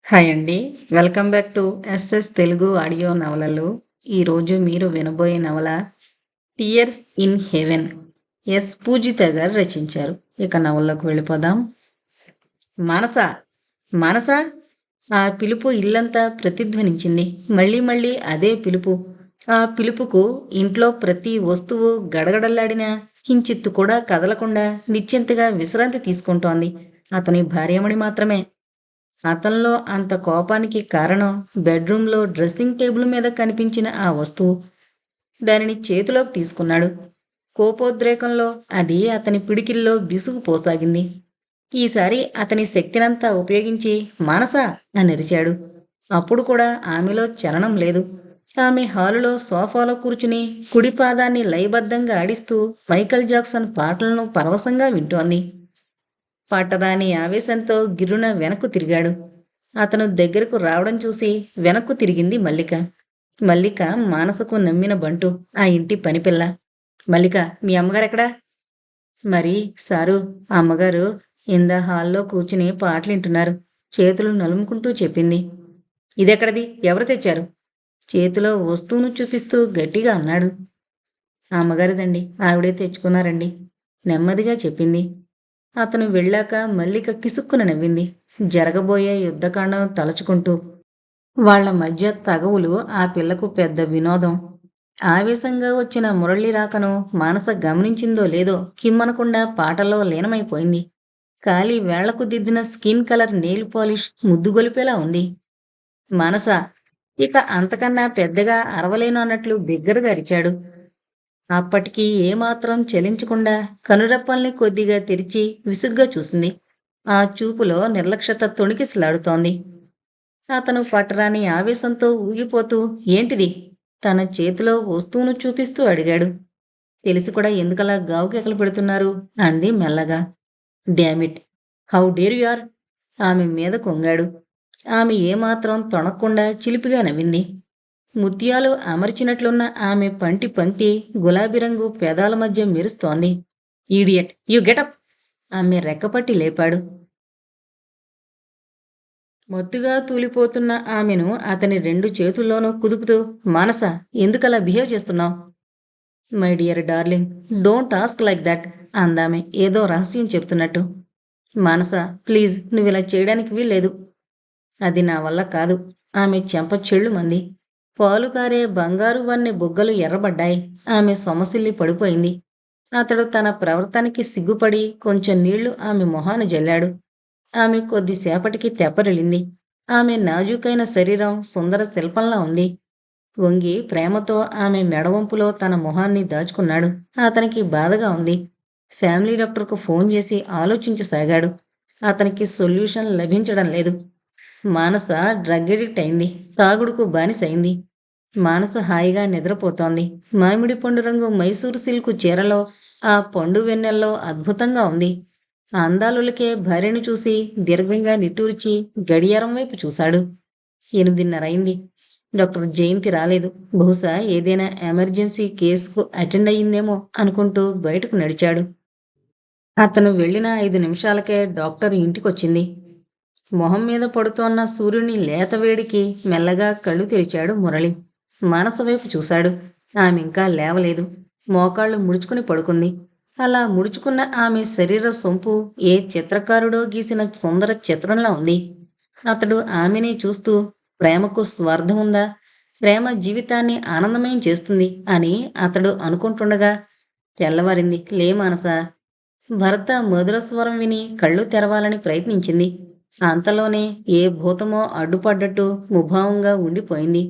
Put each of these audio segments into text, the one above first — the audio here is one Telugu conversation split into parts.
హాయ్ అండి. Welcome back to SS Telugu audio నవలలు. ఈరోజు మీరు వినబోయే నవల 'టియర్స్ ఇన్ హెవెన్'. పూజిత గారు రచించారు. ఇక నవల్లోకి వెళ్ళిపోదాం. మానస, మానస! ఆ పిలుపు ఇల్లంతా ప్రతిధ్వనించింది. మళ్ళీ మళ్ళీ అదే పిలుపు. ఆ పిలుపుకు ఇంట్లో ప్రతి వస్తువు గడగడలాడినా కించిత్తు కూడా కదలకుండా నిశ్చింతగా విశ్రాంతి తీసుకుంటోంది అతని భార్యమణి మాత్రమే. అతనిలో అంత కోపానికి కారణం బెడ్రూమ్లో డ్రెస్సింగ్ టేబుల్ మీద కనిపించిన ఆ వస్తువు. దానిని చేతిలోకి తీసుకున్నాడు. కోపోద్రేకంలో అది అతని పిడికిల్లో బిసుగు పోసాగింది. ఈసారి అతని శక్తినంతా ఉపయోగించి మానస అని అరిచాడు. అప్పుడు కూడా ఆమెలో చలనం లేదు. ఆమె హాలులో సోఫాలో కూర్చుని కుడి పాదాన్ని లయబద్ధంగా ఆడిస్తూ మైకల్ జాక్సన్ పాటలను పరవశంగా వింటోంది. పట్టరాని ఆవేశంతో గిర్రున వెనక్కు తిరిగాడు. అతను దగ్గరకు రావడం చూసి వెనక్కు తిరిగింది మల్లిక. మల్లిక మానసకు నమ్మిన బంటు, ఆ ఇంటి పనిపిల్ల. మల్లిక, మీ అమ్మగారెక్కడా? మరి సారు, అమ్మగారు హాల్లో కూర్చుని పాటలింటున్నారు, చేతులు నలుముకుంటూ చెప్పింది. ఇదెక్కడిది? ఎవరు తెచ్చారు? చేతిలో వస్తువును చూపిస్తూ గట్టిగా అన్నాడు. అమ్మగారిదండి, ఆవిడే తెచ్చుకున్నారండి, నెమ్మదిగా చెప్పింది. అతను వెళ్ళాక మల్లిక కిసుక్కున నవ్వింది, జరగబోయే యుద్ధకాండం తలచుకుంటూ. వాళ్ల మధ్య తగవులు ఆ పిల్లకు పెద్ద వినోదం. ఆవేశంగా వచ్చిన మురళి రాకను మానస గమనించిందో లేదో కిమ్మనకుండా పాటల్లో లీనమైపోయింది. కాలి వేళ్లకు దిద్దిన స్కిన్ కలర్ నెయిల్ పాలిష్ ముద్దుగొలిపేలా ఉంది. మానస! ఇక అంతకన్నా పెద్దగా అరవలేను అన్నట్లు బిగ్గరగా అరిచాడు. అప్పటికి ఏమాత్రం చలించకుండా కనురెప్పల్ని కొద్దిగా తెరిచి విసుగ్గా చూసింది. ఆ చూపులో నిర్లక్ష్యత తొణికిసలాడుతోంది. అతను పట్టరాని ఆవేశంతో ఊగిపోతూ ఏంటిది? తన చేతిలో వస్తువును చూపిస్తూ అడిగాడు. తెలిసి కూడా ఎందుకలా గావుకెకలు పెడుతున్నారు? అంది మెల్లగా. Dammit, how dare you are! ఆమె మీద కొంగాడు. ఆమె ఏమాత్రం తొణక్కుండా చిలిపిగా నవ్వింది. ముత్యాలు అమర్చినట్లున్న ఆమె పంటి పంక్తి గులాబీ రంగు పెదాల మధ్య మెరుస్తోంది. Idiot, you getup! ఆమె రెక్కపట్టి లేపాడు. మొత్తుగా తూలిపోతున్న ఆమెను అతని 2 చేతుల్లోనూ కుదుపుతూ, మానస, ఎందుకలా బిహేవ్ చేస్తున్నావు? My dear darling, don't ask like that అందామె ఏదో రహస్యం చెప్తున్నట్టు. మానస, ప్లీజ్, నువ్విలా చేయడానికి వీల్లేదు. అది నా వల్ల కాదు. ఆమె చెంప చెళ్ళుమంది. పాలు కారే బంగారు వన్నె బుగ్గలు ఎర్రబడ్డాయి. ఆమె సొమసిల్లి పడిపోయింది. అతడు తన ప్రవర్తనకి సిగ్గుపడి కొంచెం నీళ్లు ఆమె మొహాన జల్లాడు. ఆమె కొద్దిసేపటికి తెప్పరిల్లింది. ఆమె నాజూకైన శరీరం సుందర శిల్పంలా ఉంది. వంగి ప్రేమతో ఆమె మెడవంపులో తన మొహాన్ని దాచుకున్నాడు. అతనికి బాధగా ఉంది. ఫ్యామిలీ డాక్టర్కు ఫోన్ చేసి ఆలోచించసాగాడు. అతనికి సొల్యూషన్ లభించడం లేదు. మానస డ్రగ్ ఎడిక్ట్ అయింది. తాగుడుకు బానిసైంది. మానస హాయిగా నిద్రపోతోంది. మామిడి పండు రంగు మైసూరు సిల్కు చీరలో ఆ పండు వెన్నెల్లో అద్భుతంగా ఉంది. ఆ అందాలులకే భార్యను చూసి దీర్ఘంగా నిట్టూర్చి గడియారం వైపు చూశాడు. 8:30 అయింది. డాక్టర్ జయంతి రాలేదు. బహుశా ఏదైనా ఎమర్జెన్సీ కేసుకు అటెండ్ అయ్యిందేమో అనుకుంటూ బయటకు నడిచాడు. అతను వెళ్ళిన 5 నిమిషాలకే డాక్టర్ ఇంటికొచ్చింది. మొహం మీద పడుతోన్న సూర్యుని లేత వేడికి మెల్లగా కళ్ళు తెరిచాడు మురళి. మానస వైపు చూశాడు. ఆమె ఇంకా లేవలేదు. మోకాళ్ళు ముడుచుకుని పడుకుంది. అలా ముడుచుకున్న ఆమె శరీర సొంపు ఏ చిత్రకారుడో గీసిన సుందర చిత్రంలా ఉంది. అతడు ఆమెని చూస్తూ, ప్రేమకు స్వార్థం ఉందా? ప్రేమ జీవితాన్ని ఆనందమయం చేస్తుంది అని అతడు అనుకుంటుండగా, తెల్లవారింది, లే మానస. భర్త మధుర స్వరం విని కళ్ళు తెరవాలని ప్రయత్నించింది. అంతలోనే ఏ భూతమో అడ్డుపడ్డట్టు ముభావంగా ఉండిపోయింది.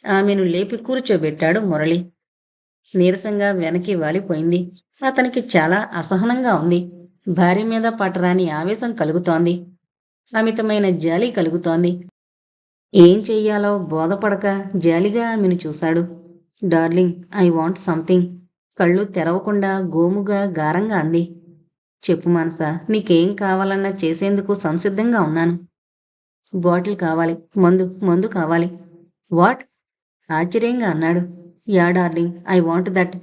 ఆమెను లేపి కూర్చోబెట్టాడు మురళి. నీరసంగా వెనక్కి వాలిపోయింది. అతనికి చాలా అసహనంగా ఉంది. భార్య మీద పట్టరాని ఆవేశం కలుగుతోంది. అమితమైన జాలి కలుగుతోంది. ఏం చెయ్యాలో బోధపడక జాలిగా ఆమెను చూశాడు. Darling, I want something. కళ్ళు తెరవకుండా గోముగా గారంగా అంది. చెప్పు మానస, నీకేం కావాలన్నా చేసేందుకు సంసిద్ధంగా ఉన్నాను. బాటిల్ కావాలి, మందు కావాలి. వాట్? ఆశ్చర్యంగా అన్నాడు. Yeah darling, I want that.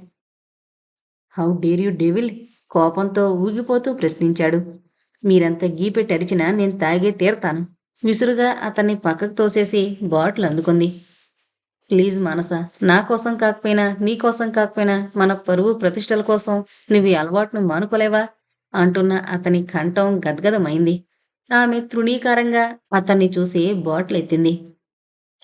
How dare you devil? కోపంతో ఊగిపోతూ ప్రశ్నించాడు. మీరెంత గీపెట్టి అరిచినా నేను తాగే తీరతాను. విసురుగా అతన్ని పక్కకు తోసేసి బాటిల్ అందుకుంది. ప్లీజ్ మానస, నా కోసం కాకపోయినా నీ కోసం కాకపోయినా మన పరువు ప్రతిష్టల కోసం నువ్వు ఈ అలవాటును మానుకోలేవా అంటున్న అతని కంఠం గద్గదమైంది. ఆమె తృణీకారంగా అతన్ని చూసి బాటిల్ ఎత్తింది.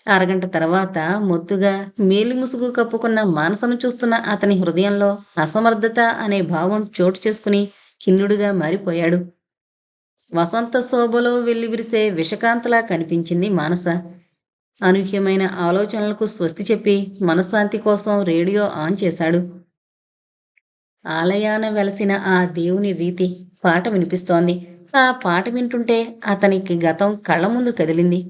అరగంట తర్వాత మొత్తుగా మేలిముసుగు కప్పుకున్న మానసను చూస్తున్న అతని హృదయంలో అసమర్థత అనే భావం చోటు చేసుకుని ఖిన్నుడుగా మారిపోయాడు. వసంత శోభలో వెల్లివిరిసే విషకాంతలా కనిపించింది మానస. అనూహ్యమైన ఆలోచనలకు స్వస్తి చెప్పి మనశ్శాంతి కోసం రేడియో ఆన్ చేశాడు. ఆలయాన వెలసిన ఆ దేవుని రీతి పాట వినిపిస్తోంది. ఆ పాట వింటుంటే అతనికి గతం కళ్ళ ముందు కదిలింది.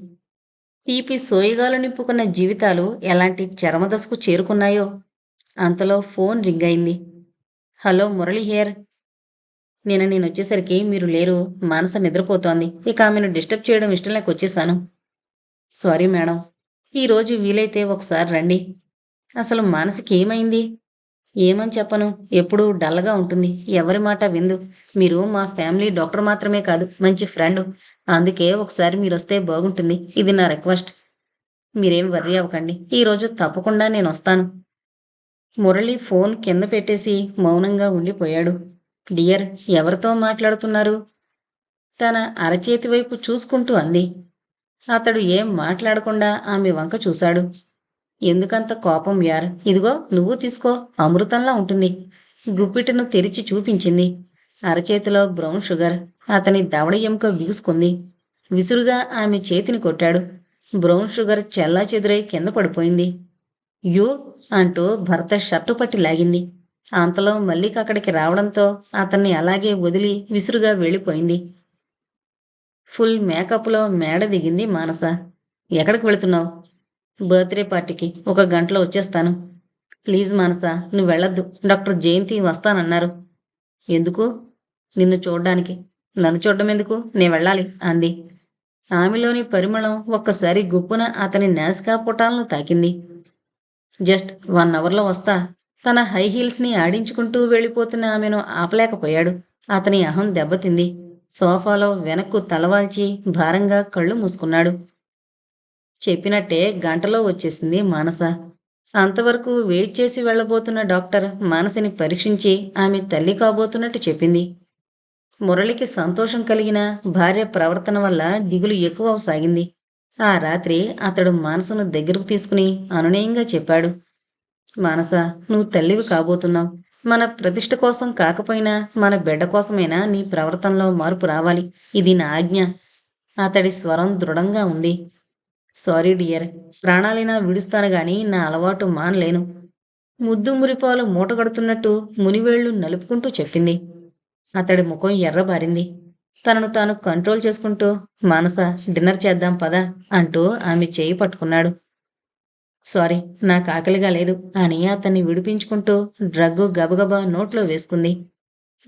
తీపి సోయగాలు నింపుకున్న జీవితాలు ఎలాంటి చరమదశకు చేరుకున్నాయో. అంతలో ఫోన్ రింగ్ అయింది. Hello Murali here. నేనొచ్చేసరికి మీరు లేరు. మానస నిద్రపోతోంది. ఇక ఆమెను డిస్టర్బ్ చేయడం ఇష్టం లేక వచ్చేశాను. Sorry madam. ఈరోజు వీలైతే ఒకసారి రండి. అసలు మానసికి ఏమైంది? ఏమని చెప్పను, ఎప్పుడూ డల్గా ఉంటుంది. ఎవరి మాట విందు. మీరు మా ఫ్యామిలీ డాక్టర్ మాత్రమే కాదు, మంచి ఫ్రెండ్. అందుకే ఒకసారి మీరొస్తే బాగుంటుంది. ఇది నా రిక్వెస్ట్. మీరేం వర్రీ అవ్వకండి. ఈరోజు తప్పకుండా నేను వస్తాను. మురళి ఫోన్ కింద పెట్టేసి మౌనంగా ఉండిపోయాడు. డియర్, ఎవరితో మాట్లాడుతున్నారు? తన అరచేతి వైపు చూసుకుంటూ అంది. అతడు ఏం మాట్లాడకుండా ఆమె వంక చూశాడు. ఎందుకంత కోపం యార్? ఇదిగో నువ్వు తీసుకో, అమృతంలా ఉంటుంది. గుప్పిటను తెరిచి చూపించింది. అరచేతిలో బ్రౌన్ షుగర్. అతని దవడ ఎముక బిగుసుకుంది. విసురుగా ఆమె చేతిని కొట్టాడు. బ్రౌన్ షుగర్ చెల్లా చెదురై కింద పడిపోయింది. యూ అంటూ భర్త షర్టు పట్టి లాగింది. అంతలో మల్లిక అక్కడికి రావడంతో అతన్ని అలాగే వదిలి విసురుగా వెళ్ళిపోయింది. ఫుల్ మేకప్లో మేడ దిగింది మానస. ఎక్కడికి వెళుతున్నావు? బర్త్డే పార్టీకి. 1 గంటలో వచ్చేస్తాను. ప్లీజ్ మానస, నువ్వు వెళ్ళొద్దు. డాక్టర్ జయంతి వస్తానన్నారు. ఎందుకు? నిన్ను చూడ్డానికి. నన్ను చూడడం ఎందుకు? నేను వెళ్ళాలి అంది. ఆమెలోని పరిమళం ఒక్కసారి గుప్పున అతని నాసికా పుటాలను తాకింది. జస్ట్ 1 అవర్లో వస్తా. తన హై హీల్స్ని ఆడించుకుంటూ వెళ్ళిపోతున్న ఆమెను ఆపలేకపోయాడు. అతని అహం దెబ్బతింది. సోఫాలో వెనక్కు తలవాల్చి భారంగా కళ్ళు మూసుకున్నాడు. చెప్పినట్టే గంటలో వచ్చేసింది మానస. అంతవరకు వెయిట్ చేసి వెళ్లబోతున్న డాక్టర్ మానసిని పరీక్షించి ఆమె తల్లి కాబోతున్నట్టు చెప్పింది. మురళికి సంతోషం కలిగిన భార్య ప్రవర్తన వల్ల దిగులు ఎక్కువ సాగింది. ఆ రాత్రి అతడు మానసను దగ్గరకు తీసుకుని అనునయంగా చెప్పాడు. మానస, నువ్వు తల్లివి కాబోతున్నావు. మన ప్రతిష్ట కోసం కాకపోయినా మన బిడ్డ కోసమైనా నీ ప్రవర్తనలో మార్పు రావాలి. ఇది నా ఆజ్ఞ. అతడి స్వరం దృఢంగా ఉంది. సారీ డియర్, ప్రాణాలైనా విడుస్తాను గాని నా అలవాటు మానలేను. ముద్దు మురిపాలు మూటగడుతున్నట్టు మునివేళ్లు నలుపుకుంటూ చెప్పింది. అతడి ముఖం ఎర్రబారింది. తనను తాను కంట్రోల్ చేసుకుంటూ మానస, డిన్నర్ చేద్దాం పదా అంటూ ఆమె చేయి పట్టుకున్నాడు. సారీ, నాకు ఆకలిగా లేదు అని అతన్ని విడిపించుకుంటూ డ్రగ్గు గబగబా నోట్లో వేసుకుంది.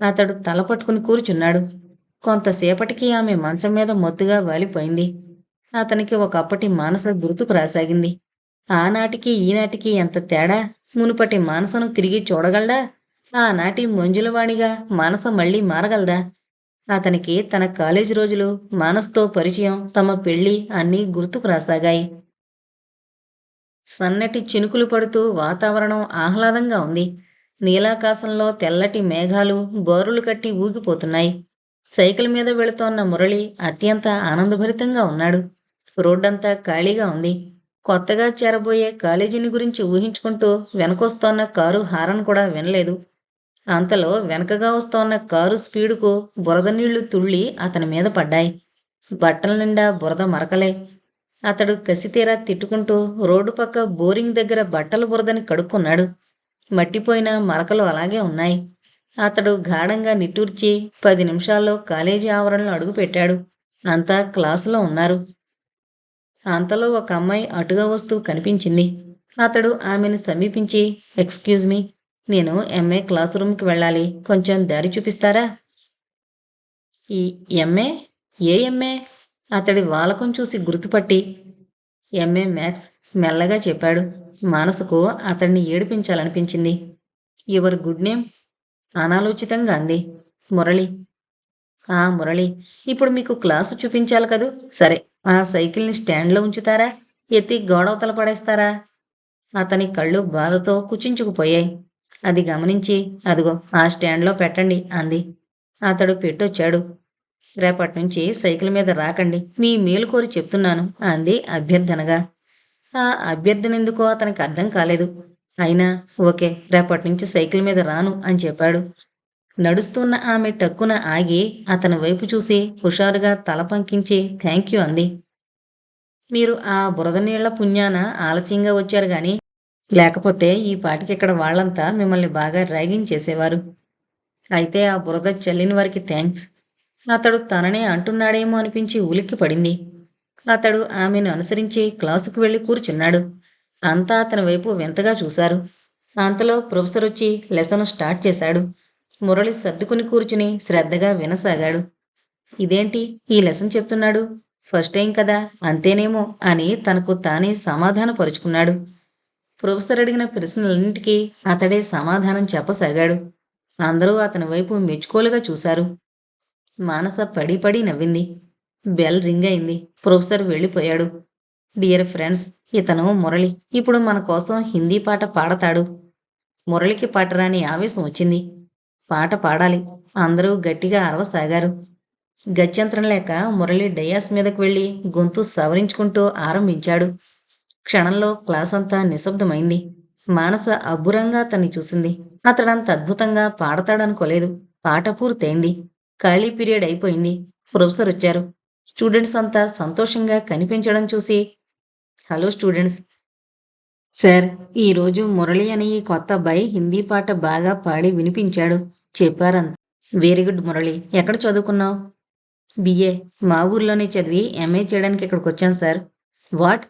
అతడు తల పట్టుకుని కూర్చున్నాడు. కొంతసేపటికి ఆమె మంచం మీద మొత్తుగా వాలిపోయింది. అతనికి ఒకప్పటి మానస గుర్తుకు రాసాగింది. ఆనాటికి ఈనాటికి ఎంత తేడా! మునుపటి మానసను తిరిగి చూడగలడా? ఆనాటి మంజులవాణిగా మానస మళ్లీ మారగలదా? అతనికి తన కాలేజీ రోజులు, మానస్తో పరిచయం, తమ పెళ్లి అన్నీ గుర్తుకు రాసాగాయి. సన్నటి చినుకులు పడుతూ వాతావరణం ఆహ్లాదంగా ఉంది. నీలాకాశంలో తెల్లటి మేఘాలు బోరులు కట్టి ఊగిపోతున్నాయి. సైకిల్ మీద వెళుతోన్న మురళి అత్యంత ఆనందభరితంగా ఉన్నాడు. రోడ్డంతా ఖాళీగా ఉంది. కొత్తగా చేరబోయే కాలేజీని గురించి ఊహించుకుంటూ వెనకొస్తోన్న కారు హారన్ కూడా వినలేదు. అంతలో వెనకగా వస్తోన్న కారు స్పీడుకు బురద నీళ్లు తుళ్ళి అతని మీద పడ్డాయి. బట్టల నిండా బురద మరకలే. అతడు కసితీరా తిట్టుకుంటూ రోడ్డు పక్క బోరింగ్ దగ్గర బట్టల బురదని కడుక్కున్నాడు. మట్టిపోయిన మరకలు అలాగే ఉన్నాయి. అతడు గాఢంగా నిట్టూర్చి 10 నిమిషాల్లో కాలేజీ ఆవరణలో అడుగుపెట్టాడు. అంతా క్లాసులో ఉన్నారు. అంతలో ఒక అమ్మాయి అటుగా వస్తూ కనిపించింది. అతడు ఆమెను సమీపించి, ఎక్స్క్యూజ్ మీ, నేను ఎంఏ క్లాస్ రూమ్కి వెళ్ళాలి. కొంచెం దారి చూపిస్తారా? ఈ ఎంఏ? ఏ ఎంఏ? అతడి వాలకం చూసి గుర్తుపట్టి, ఎంఏ మ్యాథ్స్ మెల్లగా చెప్పాడు. మానసకు అతడిని ఏడిపించాలనిపించింది. Your good name? అనాలోచితంగా అంది. మురళి. మురళి, ఇప్పుడు మీకు క్లాసు చూపించాలి కదూ? సరే, ఆ సైకిల్ని స్టాండ్లో ఉంచుతారా, ఎత్తి గోడవతల పడేస్తారా? అతని కళ్ళు బాధతో కుచించుకుపోయాయి. అది గమనించి, అదిగో ఆ స్టాండ్లో పెట్టండి అంది. అతడు పెట్టొచ్చాడు. రేపట్నుంచి సైకిల్ మీద రాకండి, మీ మేలు కోరి చెప్తున్నాను అంది అభ్యర్థనగా. ఆ అభ్యర్థనెందుకో అతనికి అర్థం కాలేదు. అయినా ఓకే, రేపట్నుంచి సైకిల్ మీద రాను అని చెప్పాడు. నడుస్తున్న ఆమె టక్కున ఆగి అతని వైపు చూసి హుషారుగా తల పంకించి థ్యాంక్ యూ అంది. మీరు ఆ బురద నీళ్ల పుణ్యాన ఆలస్యంగా వచ్చారు గాని, లేకపోతే ఈ పాటికిక్కడ వాళ్ళంతా మిమ్మల్ని బాగా ర్యాగింగ్ చేసేవారు. అయితే ఆ బురద చల్లిన వారికి థ్యాంక్స్. అతడు తననే అంటున్నాడేమో అనిపించి ఉలిక్కి పడింది. అతడు ఆమెను అనుసరించి క్లాసుకు వెళ్లి కూర్చున్నాడు. అంతా అతని వైపు వింతగా చూశారు. అంతలో ప్రొఫెసర్ వచ్చి లెసన్ స్టార్ట్ చేశాడు. మురళి సర్దుకుని కూర్చుని శ్రద్ధగా వినసాగాడు. ఇదేంటి ఈ లెసన్ చెప్తున్నాడు, ఫస్ట్ టైం కదా, అంతేనేమో అని తనకు తానే సమాధానపరుచుకున్నాడు. ప్రొఫెసర్ అడిగిన ప్రశ్నలన్నింటికీ అతడే సమాధానం చెప్పసాగాడు. అందరూ అతని వైపు మెచ్చుకోలుగా చూశారు. మానస పడి పడి నవ్వింది. బెల్ రింగ్ అయింది. ప్రొఫెసర్ వెళ్ళిపోయాడు. డియర్ ఫ్రెండ్స్, ఇతను మురళి. ఇప్పుడు మన కోసం హిందీ పాట పాడతాడు. మురళికి పాటరాని ఆవేశం వచ్చింది. పాట పాడాలి. అందరూ గట్టిగా అరవసాగారు. గత్యంతరం లేక మురళి డయాస్ మీదకు వెళ్లి గొంతు సవరించుకుంటూ ఆరంభించాడు. క్షణంలో క్లాస్ అంతా నిశ్శబ్దమైంది. మానస అబ్బురంగా అతన్ని చూసింది. అతడంత అద్భుతంగా పాడతాడనుకోలేదు. పాట పూర్తయింది. ఖాళీ పీరియడ్ అయిపోయింది. ప్రొఫెసర్ వచ్చారు. స్టూడెంట్స్ అంతా సంతోషంగా కనిపించడం చూసి, హలో స్టూడెంట్స్. సార్, ఈరోజు మురళి అనే ఈ కొత్త అబ్బాయి హిందీ పాట బాగా పాడి వినిపించాడు చెప్పారంత. వెరీ గుడ్ మురళి, ఎక్కడ చదువుకున్నావు? బిఏ. మా ఊర్లోనే చదివి ఎంఏ చేయడానికి ఇక్కడికి వచ్చాను సార్. వాట్?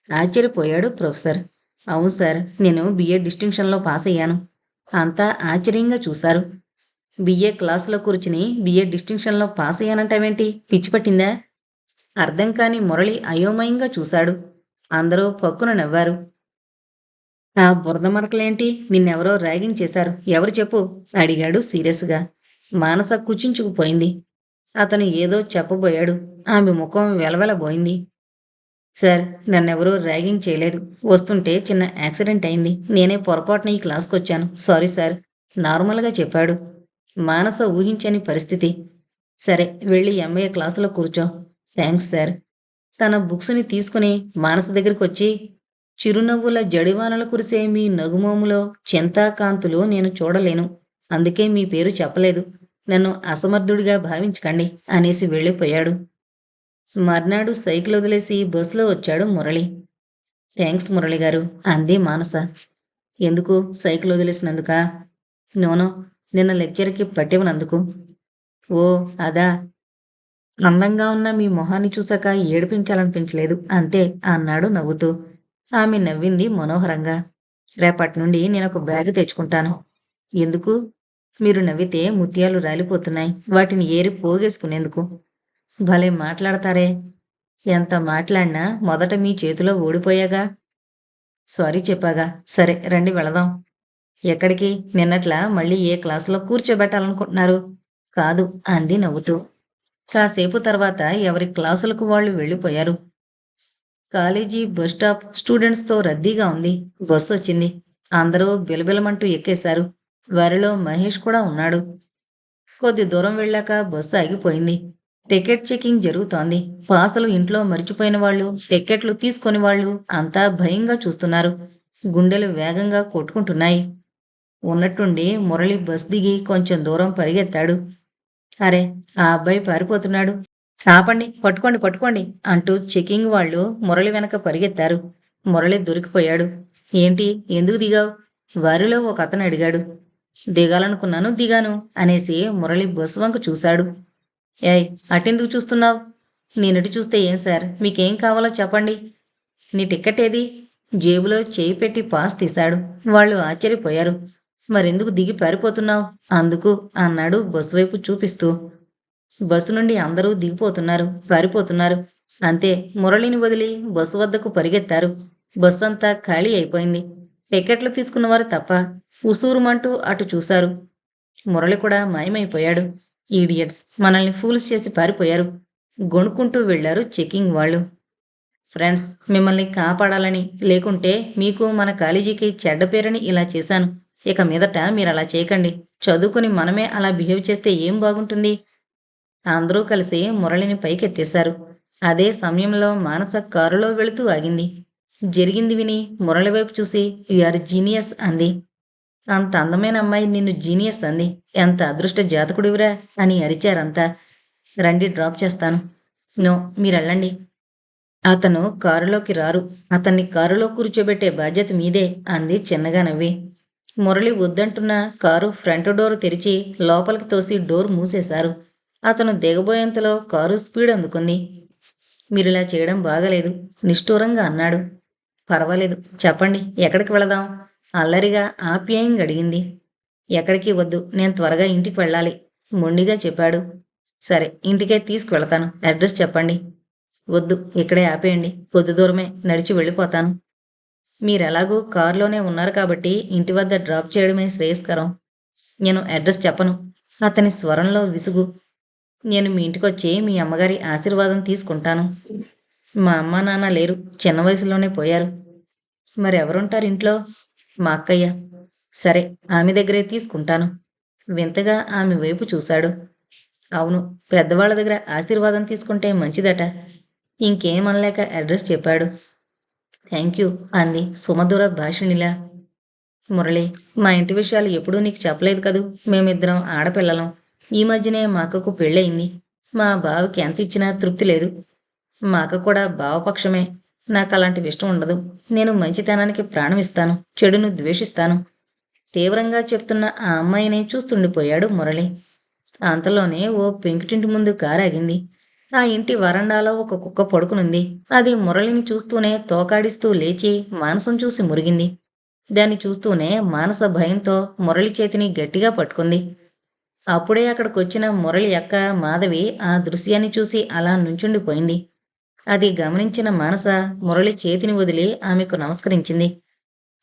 ఆశ్చర్యపోయాడు ప్రొఫెసర్. అవును సార్, నేను బిఏ డిస్టింక్షన్లో పాస్ అయ్యాను. అంతా ఆశ్చర్యంగా చూశారు. బిఏ క్లాసులో కూర్చుని బిఏ డిస్టింక్షన్లో పాస్ అయ్యానంటావేంటి, పిచ్చి పట్టిందా? అర్థం కాని మురళి అయోమయంగా చూశాడు. అందరూ పక్కున నవ్వారు. ఆ బురద మరకలేంటి, నిన్నెవరో ర్యాగింగ్ చేశారు, ఎవరు చెప్పు అడిగాడు సీరియస్గా. మానస కుచించుకుపోయింది. అతను ఏదో చెప్పబోయాడు. ఆమె ముఖం వెలవెలబోయింది. సార్, నన్నెవరూ ర్యాగింగ్ చేయలేదు. వస్తుంటే చిన్న యాక్సిడెంట్ అయింది. నేనే పొరపాటున ఈ క్లాస్కి వచ్చాను. సారీ సార్ నార్మల్గా చెప్పాడు. మానస ఊహించని పరిస్థితి. సరే, వెళ్ళి ఎంఏ క్లాసులో కూర్చో. Thanks sir. తన బుక్స్ని తీసుకుని మానస దగ్గరికి వచ్చి, చిరునవ్వుల జడివానలు కురిసే మీ నగుమోములో చింతాకాంతులు నేను చూడలేను. అందుకే మీ పేరు చెప్పలేదు. నన్ను అసమర్థుడిగా భావించకండి అనేసి వెళ్ళిపోయాడు. మర్నాడు సైకిల్ వదిలేసి బస్సులో వచ్చాడు మురళి. థ్యాంక్స్ మురళి గారు అంది మానస. ఎందుకు సైకిల్ వదిలేసినందుకా? నోనో, నిన్న లెక్చర్కి పట్టివనందుకు. ఓ అదా. అందంగా ఉన్న మీ మొహాన్ని చూశాక ఏడిపించాలనిపించలేదు అంతే అన్నాడు నవ్వుతూ. ఆమె నవ్వింది మనోహరంగా. రేపటి నుండి నేనొక బ్యాగ్ తెచ్చుకుంటాను. ఎందుకు? మీరు నవ్వితే ముత్యాలు రాలిపోతున్నాయి, వాటిని ఏరి పోగేసుకునేందుకు. భలే మాట్లాడతారే. ఎంత మాట్లాడినా మొదట మీ చేతిలో ఓడిపోయాగా. సారీ చెప్పాగా. సరే రండి వెళదాం. ఎక్కడికి? నిన్నట్లా మళ్ళీ ఏ క్లాసులో కూర్చోబెట్టాలనుకుంటున్నారు? కాదు అంది నవ్వుతూ. కాసేపు తర్వాత ఎవరి క్లాసులకు వాళ్ళు వెళ్ళిపోయారు. కాలేజీ బస్టాప్ స్టూడెంట్స్తో రద్దీగా ఉంది. బస్సు వచ్చింది. అందరూ బిలబిలమంటూ ఎక్కేశారు. వారిలో మహేష్ కూడా ఉన్నాడు. కొద్ది దూరం వెళ్ళాక బస్సు ఆగిపోయింది. టికెట్ చెకింగ్ జరుగుతోంది. పాసలు ఇంట్లో మర్చిపోయిన వాళ్ళు, టికెట్లు తీసుకొని వాళ్ళు అంతా భయంగా చూస్తున్నారు. గుండెలు వేగంగా కొట్టుకుంటున్నాయి. ఉన్నట్టుండి మురళి బస్ దిగి కొంచెం దూరం పరిగెత్తాడు. అరే, ఆ అబ్బాయి పారిపోతున్నాడు. ఆపండి, పట్టుకోండి పట్టుకోండి అంటూ చెకింగ్ వాళ్ళు మురళి వెనక పరిగెత్తారు. మురళి దొరికిపోయాడు. ఏంటి, ఎందుకు దిగావు? వారిలో ఒక అతను అడిగాడు. దిగాలనుకున్నాను, దిగాను అనేసి మురళి బస్సు వంక చూశాడు. ఏయ్, అటెందుకు చూస్తున్నావు? నేనటి చూస్తే ఏం సార్, మీకేం కావాలో చెప్పండి. నీ టికెట్ ఏది? జేబులో చేయి పెట్టి పాస్ తీశాడు. వాళ్ళు ఆశ్చర్యపోయారు. మరెందుకు దిగి పారిపోతున్నావు? అందుకు అన్నాడు బస్సు వైపు చూపిస్తూ. బస్సు నుండి అందరూ దిగిపోతున్నారు, పారిపోతున్నారు. అంతే, మురళిని వదిలి బస్సు వద్దకు పరిగెత్తారు. బస్సు అంతా ఖాళీ అయిపోయింది. టికెట్లు తీసుకున్నవారు తప్ప. ఉసూరుమంటూ అటు చూశారు. మురళి కూడా మాయమైపోయాడు. ఈడియట్స్, మనల్ని ఫూల్స్ చేసి పారిపోయారు. గొణుక్కుంటూ వెళ్లారు చెకింగ్ వాళ్ళు. ఫ్రెండ్స్, మిమ్మల్ని కాపాడాలని, లేకుంటే మీకు మన కాలేజీకి చెడ్డ పేరని ఇలా చేశాను. ఇక మీదట మీరలా చేయకండి. చదువుకుని మనమే అలా బిహేవ్ చేస్తే ఏం బాగుంటుంది? అందరూ కలిసి మురళిని పైకెత్తేశారు. అదే సమయంలో మానస కారులో వెళుతూ ఆగింది. జరిగింది విని మురళి వైపు చూసి యు ఆర్ జీనియస్ అంది. అంత అందమైన అమ్మాయి నిన్ను జీనియస్ అంది. ఎంత అదృష్ట జాతకుడివిరా అని అరిచారంతా. రండి, డ్రాప్ చేస్తాను. నో, మీరెళ్ళండి. అతను కారులోకి రారు. అతన్ని కారులో కూర్చోబెట్టే బాధ్యత మీదే అంది చిన్నగా నవ్వి. మురళి వద్దంటున్న కారు ఫ్రంట్ డోర్ తెరిచి లోపలికి తోసి డోర్ మూసేశారు. అతను దిగబోయేంతలో కారు స్పీడ్ అందుకుంది. మీరిలా చేయడం బాగలేదు నిష్ఠూరంగా అన్నాడు. పర్వాలేదు, చెప్పండి, ఎక్కడికి వెళదాం? అల్లరిగా ఆప్యాయంగా అడిగింది. ఎక్కడికి వద్దు, నేను త్వరగా ఇంటికి వెళ్ళాలి మొండిగా చెప్పాడు. సరే, ఇంటికే తీసుకువెళతాను. అడ్రస్ చెప్పండి. వద్దు, ఇక్కడే ఆపేయండి. కొద్ది దూరమే, నడిచి వెళ్ళిపోతాను. మీరెలాగూ కారులోనే ఉన్నారు కాబట్టి ఇంటి వద్ద డ్రాప్ చేయడమే శ్రేయస్కరం. నేను అడ్రస్ చెప్పను. అతని స్వరంలో విసుగు. నేను మీ ఇంటికొచ్చి మీ అమ్మగారి ఆశీర్వాదం తీసుకుంటాను. మా అమ్మా నాన్న లేరు, చిన్న వయసులోనే పోయారు. మరెవరుంటారు ఇంట్లో? మా అక్కయ్య. సరే, ఆమె దగ్గరే తీసుకుంటాను. వింతగా ఆమె వైపు చూశాడు. అవును, పెద్దవాళ్ళ దగ్గర ఆశీర్వాదం తీసుకుంటే మంచిదట. ఇంకేమనలేక అడ్రస్ చెప్పాడు. థ్యాంక్ యూ అంది సుమధుర భాషిణిలా. మురళి, మా ఇంటి విషయాలు ఎప్పుడూ నీకు చెప్పలేదు కదూ. మేమిద్దరం ఆడపిల్లలం. ఈ మధ్యనే మా అక్కకు పెళ్ళయింది. మా బావకి ఎంత ఇచ్చినా తృప్తి లేదు. మా అక్క కూడా బావపక్షమే. నాకు అలాంటివి ఇష్టం ఉండదు. నేను మంచితనానికి ప్రాణం ఇస్తాను, చెడును ద్వేషిస్తాను. తీవ్రంగా చెప్తున్న ఆ అమ్మాయిని చూస్తుండిపోయాడు మురళి. అంతలోనే ఓ పెంకుటింటి ముందు కారాగింది. ఆ ఇంటి వరండాలో ఒక కుక్క పడుకునుంది. అది మురళిని చూస్తూనే తోకాడిస్తూ లేచి మానసం చూసి మురిగింది. దాన్ని చూస్తూనే మానస భయంతో మురళి చేతిని గట్టిగా పట్టుకుంది. అప్పుడే అక్కడికొచ్చిన మురళి అక్క మాధవి ఆ దృశ్యాన్ని చూసి అలా నుంచుండిపోయింది. అది గమనించిన మానస మురళి చేతిని వదిలి ఆమెకు నమస్కరించింది.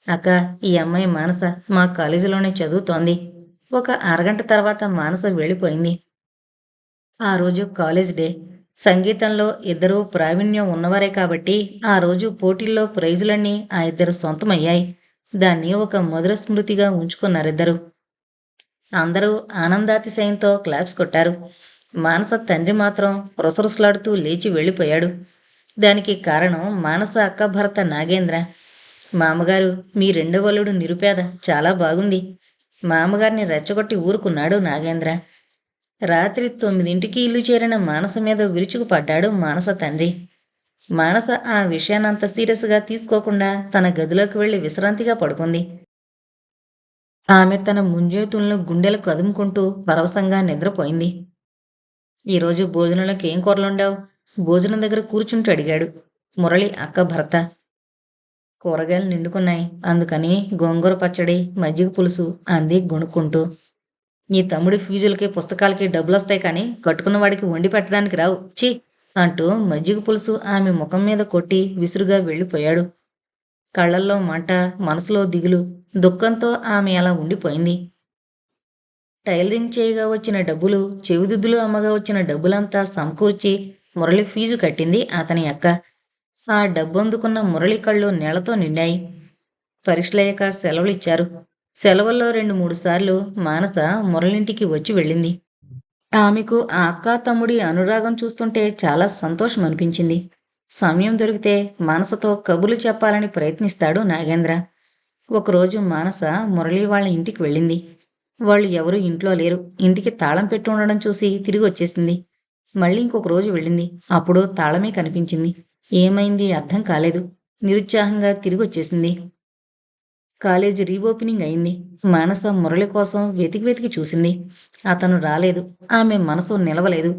అక్క, ఈ అమ్మాయి మానస మా కాలేజీలోనే చదువుతోంది. ఒక అరగంట తర్వాత మానస వెళ్ళిపోయింది. ఆ రోజు కాలేజ్ డే. సంగీతంలో ఇద్దరూ ప్రావీణ్యం ఉన్నవారే కాబట్టి ఆ రోజు పోటీల్లో ప్రైజులన్నీ ఆ ఇద్దరు సొంతమయ్యాయి. దాన్ని ఒక మధుర స్మృతిగా ఉంచుకున్నారిద్దరు. అందరూ ఆనందాతిశయంతో క్లాప్స్ కొట్టారు. మానస తండ్రి మాత్రం రుసరుసలాడుతూ లేచి వెళ్ళిపోయాడు. దానికి కారణం మానస అక్క భర్త నాగేంద్ర. మామగారు, మీ రెండవలుడు నిరుపేద, చాలా బాగుంది. మామగారిని రెచ్చగొట్టి ఊరుకున్నాడు నాగేంద్ర. రాత్రి 9ంటికి ఇల్లు చేరిన మానస మీద విరుచుకుపడ్డాడు మానస తండ్రి. మానస ఆ విషయాన్నంత సీరియస్గా తీసుకోకుండా తన గదిలోకి వెళ్లి విశ్రాంతిగా పడుకుంది. ఆమె తన ముంజేతులను గుండెలకు అదుముకుంటూ పరవశంగా నిద్రపోయింది. ఈరోజు భోజనంలోకి ఏం కూరలుండావు? భోజనం దగ్గర కూర్చుంటూ అడిగాడు మురళి అక్క భర్త. కూరగాయలు నిండుకున్నాయి, అందుకని గోంగూర పచ్చడి, మజ్జిగ పులుసు అంది గొణుక్కుంటూ. నీ తమ్ముడి ఫీజులకి పుస్తకాలకి డబ్బులొస్తాయి కానీ కట్టుకున్నవాడికి వండి పెట్టడానికి రావు, ఛీ అంటూ మజ్జిగ పులుసు ఆమె ముఖం మీద కొట్టి విసురుగా వెళ్ళిపోయాడు. కళ్ళల్లో మంట, మనసులో దిగులు, దుఃఖంతో ఆమె అలా ఉండిపోయింది. టైలరింగ్ చేయగా వచ్చిన డబ్బులు, చెవిదిద్దులు అమ్మగా వచ్చిన డబ్బులంతా సమకూర్చి మురళి ఫీజు కట్టింది అతని అక్క. ఆ డబ్బు అందుకున్న మురళి కళ్ళు నీళ్లతో నిండాయి. పరీక్షలయ్యాక సెలవులు ఇచ్చారు. సెలవుల్లో 2-3 సార్లు మానస మురళింటికి వచ్చి వెళ్ళింది. ఆమెకు ఆ అక్క తమ్ముడి అనురాగం చూస్తుంటే చాలా సంతోషం అనిపించింది. సమయం దొరికితే మానసతో కబుర్లు చెప్పాలని ప్రయత్నిస్తాడు నాగేంద్ర. ఒకరోజు మానస మురళి వాళ్ళ ఇంటికి వెళ్ళింది. వాళ్ళు ఎవరూ ఇంట్లో లేరు. ఇంటికి తాళం పెట్టి ఉండడం చూసి తిరిగి వచ్చేసింది. మళ్ళీ ఇంకొక రోజు వెళ్ళింది. అప్పుడు తాళమే కనిపించింది. ఏమైంది అర్థం కాలేదు. నిరుత్సాహంగా తిరిగి వచ్చేసింది. కాలేజీ రీఓపెనింగ్ అయింది. మానస మురళి కోసం వెతికి వెతికి చూసింది. అతను రాలేదు. ఆమె మనసు నిలవలేదు.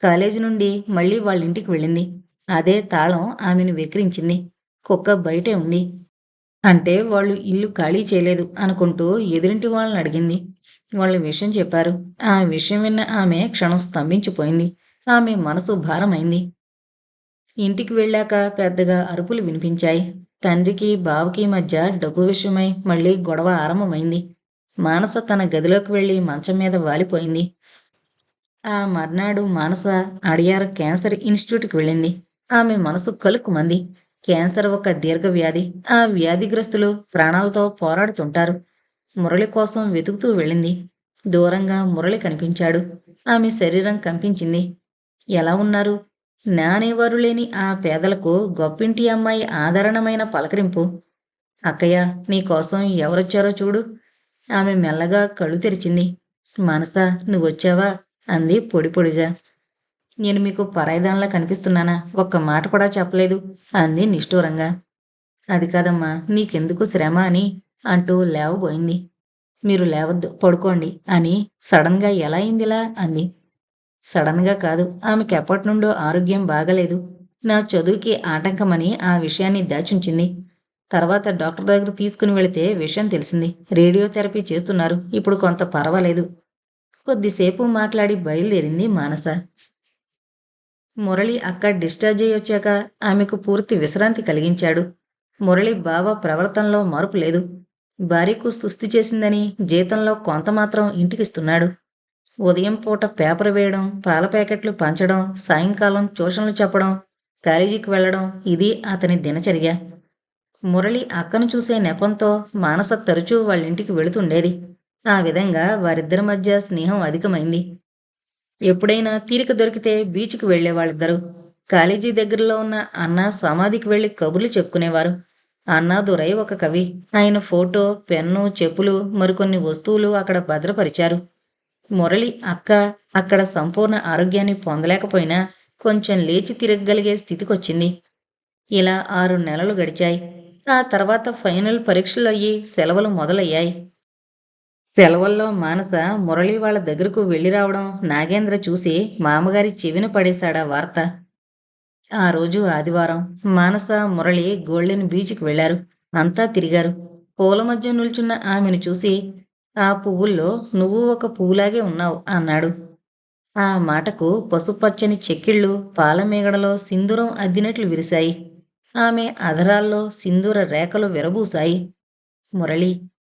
కాలేజీ నుండి మళ్ళీ వాళ్ళ ఇంటికి వెళ్ళింది. అదే తాళం ఆమెను వెక్కిరించింది. కుక్క బయటే ఉంది. అంటే వాళ్ళు ఇల్లు ఖాళీ చేయలేదు అనుకుంటూ ఎదురింటి వాళ్ళని అడిగింది. వాళ్ళు విషయం చెప్పారు. ఆ విషయం విన్న ఆమె క్షణం స్తంభించిపోయింది. ఆమె మనసు భారమైంది. ఇంటికి వెళ్ళాక పెద్దగా అరుపులు వినిపించాయి. తండ్రికి బావకి మధ్య డబ్బు విషయమై మళ్ళీ గొడవ ఆరంభమైంది. మానస తన గదిలోకి వెళ్ళి మంచం మీద వాలిపోయింది. ఆ మర్నాడు మానస అడియార్ క్యాన్సర్ ఇన్స్టిట్యూట్కి వెళ్ళింది. ఆమె మనసు కలుక్కుమంది. క్యాన్సర్ ఒక దీర్ఘవ్యాధి. ఆ వ్యాధిగ్రస్తులు ప్రాణాలతో పోరాడుతుంటారు. మురళి కోసం వెతుకుతూ వెళ్ళింది. దూరంగా మురళి కనిపించాడు. ఆమె శరీరం కంపించింది. ఎలా ఉన్నారు? నానేవారు లేని ఆ పేదలకు గొప్పింటి అమ్మాయి ఆదరణమైన పలకరింపు. అక్కయ్య, నీకోసం ఎవరొచ్చారో చూడు. ఆమె మెల్లగా కళ్ళు తెరిచింది. మనసా, నువ్వొచ్చావా? అంది పొడి పొడిగా. నేను మీకు పరాయిదానిలా కనిపిస్తున్నానా? ఒక్క మాట కూడా చెప్పలేదు అంది నిష్ఠూరంగా. అది కాదమ్మా, నీకెందుకు శ్రమ అని అంటూ లేవబోయింది. మీరు లేవద్దు, పడుకోండి అని సడన్గా ఎలా అయిందిలా అంది. సడన్గా కాదు, ఆమెకి ఎప్పటినుండో ఆరోగ్యం బాగలేదు. నా చదువుకి ఆటంకమని ఆ విషయాన్ని దాచుంచింది. తర్వాత డాక్టర్ దగ్గర తీసుకుని వెళితే విషయం తెలిసింది. రేడియోథెరపీ చేస్తున్నారు. ఇప్పుడు కొంత పర్వాలేదు. కొద్దిసేపు మాట్లాడి బయలుదేరింది మానస. మురళి అక్క డిశ్చార్జ్ అయ్యి వచ్చాక ఆమెకు పూర్తి విశ్రాంతి కలిగించాడు. మురళి బావ ప్రవర్తనలో మార్పు లేదు. భార్యకు సుస్థి చేసిందని జీతంలో కొంత మాత్రం ఇంటికిస్తున్నాడు. ఉదయం పూట పేపర్ వేయడం, పాల ప్యాకెట్లు పంచడం, సాయంకాలం ట్యూషన్లు చెప్పడం, కాలేజీకి వెళ్లడం, ఇది అతని దినచర్య. మురళి అక్కను చూసే నెపంతో మానస తరచూ వాళ్ళింటికి వెళుతుండేది. ఆ విధంగా వారిద్దరి మధ్య స్నేహం అధికమైంది. ఎప్పుడైనా తీరిక దొరికితే బీచ్కి వెళ్లేవాళ్ళిద్దరూ. కాలేజీ దగ్గరలో ఉన్న అన్న సమాధికి వెళ్లి కబుర్లు చెప్పుకునేవారు. అన్నాదురై ఒక కవి. ఆయన ఫోటో, పెన్ను, చెప్పులు, మరికొన్ని వస్తువులు అక్కడ భద్రపరిచారు. మురళి అక్క అక్కడ సంపూర్ణ ఆరోగ్యాన్ని పొందలేకపోయినా కొంచెం లేచి తిరగగలిగే స్థితికొచ్చింది. ఇలా 6 నెలలు గడిచాయి. ఆ తర్వాత ఫైనల్ పరీక్షలు అయ్యి సెలవులు మొదలయ్యాయి. సెలవుల్లో మానస మురళి వాళ్ళ దగ్గరకు వెళ్ళి రావడం నాగేంద్ర చూసి మామగారి చెవిన పడేశాడా వార్త. ఆ రోజు ఆదివారం. మానస, మురళి గోల్డెన్ బీచ్కి వెళ్లారు. అంతా తిరిగారు. పూల మధ్య నిల్చున్న ఆమెను చూసి, ఆ పువ్వుల్లో నువ్వు ఒక పువ్వులాగే ఉన్నావు అన్నాడు. ఆ మాటకు పసుపచ్చని చెక్కిళ్ళు పాలమేగడలో సింధూరం అద్దినట్లు విరిశాయి. ఆమె అధరాల్లో సింధూర రేఖలు విరబూశాయి. మురళి,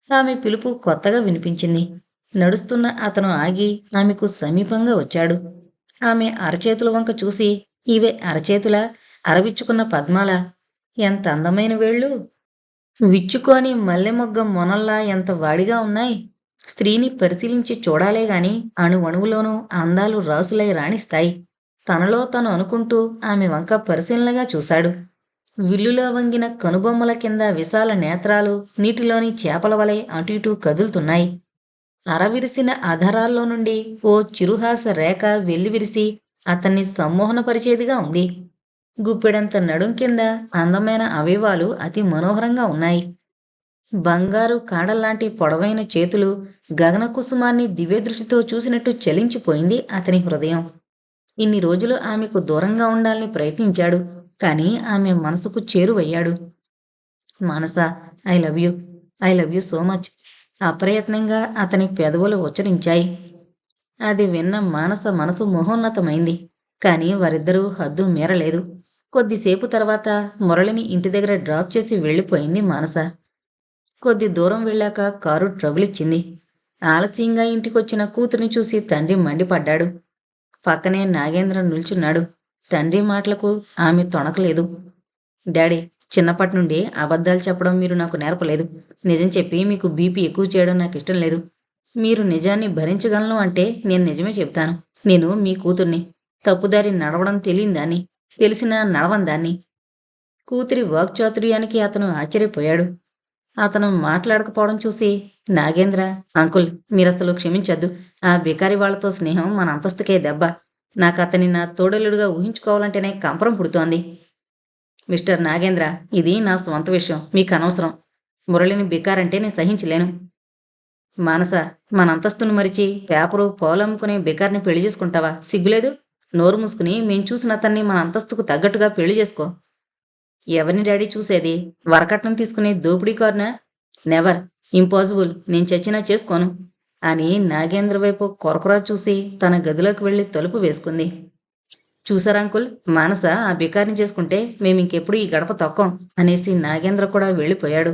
ఆమె పిలుపు కొత్తగా వినిపించింది. నడుస్తున్న అతను ఆగి ఆమెకు సమీపంగా వచ్చాడు. ఆమె అరచేతుల వంక చూసి, ఇవే అరచేతులా? అరవిచ్చుకున్న పద్మాల? ఎంత అందమైన వేళ్ళు! విచ్చుకొని మల్లెమొగ్గ మొనల్లా ఎంత వాడిగా ఉన్నాయి. స్త్రీని పరిశీలించి చూడాలే గాని అణువణువులోనూ అందాలు రాసులై రాణిస్తాయి. తనలో తను అనుకుంటూ ఆమె వంక పరిశీలనగా చూశాడు. విల్లులో వంగిన కనుబొమ్మల కింద విశాల నేత్రాలు నీటిలోని చేపల వలె అటు ఇటూ కదులుతున్నాయి. అరవిరిసిన అధరాల్లో నుండి ఓ చిరుహాస రేఖ వెల్లివిరిసి అతన్ని సమ్మోహనపరిచేదిగా ఉంది. గుప్పెడంత నడుం కింద అందమైన అవయవాలు అతి మనోహరంగా ఉన్నాయి. బంగారు కాడల్లాంటి పొడవైన చేతులు గగన కుసుమాన్ని దివ్యదృష్టితో చూసినట్టు చలించిపోయింది అతని హృదయం. ఇన్ని రోజులు ఆమెకు దూరంగా ఉండాలని ప్రయత్నించాడు. కానీ ఆమె మనసుకు చేరువయ్యాడు. Manasa, I love you, I love you so much అప్రయత్నంగా అతని పెదవులు ఉచ్చరించాయి. అది విన్న మానస మనసు మహోన్నతమైంది. కానీ వారిద్దరూ హద్దు మీరలేదు. కొద్దిసేపు తర్వాత మురళిని ఇంటి దగ్గర డ్రాప్ చేసి వెళ్ళిపోయింది మానస. కొద్ది దూరం వెళ్ళాక కారు ట్రబులిచ్చింది. ఆలస్యంగా ఇంటికొచ్చిన కూతురిని చూసి తండ్రి మండిపడ్డాడు. పక్కనే నాగేంద్ర నిల్చున్నాడు. తండ్రి మాటలకు ఆమె తొణకలేదు. డాడీ, చిన్నప్పటి నుండి అబద్ధాలు చెప్పడం మీరు నాకు నేర్పలేదు. నిజం చెప్పి మీకు బీపీ ఎక్కువ చేయడం నాకు ఇష్టం లేదు. మీరు నిజాన్ని భరించగలను అంటే నేను నిజమే చెప్తాను. నేను మీ కూతుర్ని. తప్పుదారి నడవడం తెలియందాన్ని, తెలిసినా నడవందాన్ని. కూతురి వాక్చాతుర్యానికి అతను ఆశ్చర్యపోయాడు. అతను మాట్లాడకపోవడం చూసి, నాగేంద్ర, అంకుల్, మీరసలు క్షమించద్దు. ఆ బికారి వాళ్లతో స్నేహం మన అంతస్తుకే దెబ్బ. నాకు అతన్ని నా తోడలుడుగా ఊహించుకోవాలంటేనే కంపరం పుడుతోంది. మిస్టర్ నాగేంద్ర, ఇది నా స్వంత విషయం, మీకు అనవసరం. మురళిని బికారంటే నేను సహించలేను. మానస, మన అంతస్తును మరిచి పేపరు పోలమ్ముకునే బికార్ని పెళ్లి చేసుకుంటావా? సిగ్గులేదు? నోరు మూసుకుని మేం చూసిన అతన్ని మన అంతస్తుకు తగ్గట్టుగా పెళ్లి చేసుకో. ఎవరిని డాడీ చూసేది? వరకట్నం తీసుకునే దోపిడీకారునా? నెవర్, ఇంపాసిబుల్, నేను చచ్చినా చేసుకోను అని నాగేంద్ర వైపు కొరకొరా చూసి తన గదిలోకి వెళ్ళి తలుపు వేసుకుంది. చూసారా అంకుల్, మానస ఆ బికారిని చేసుకుంటే మేమింకెప్పుడు ఈ గడప తొక్కం అనేసి నాగేంద్ర కూడా వెళ్ళిపోయాడు.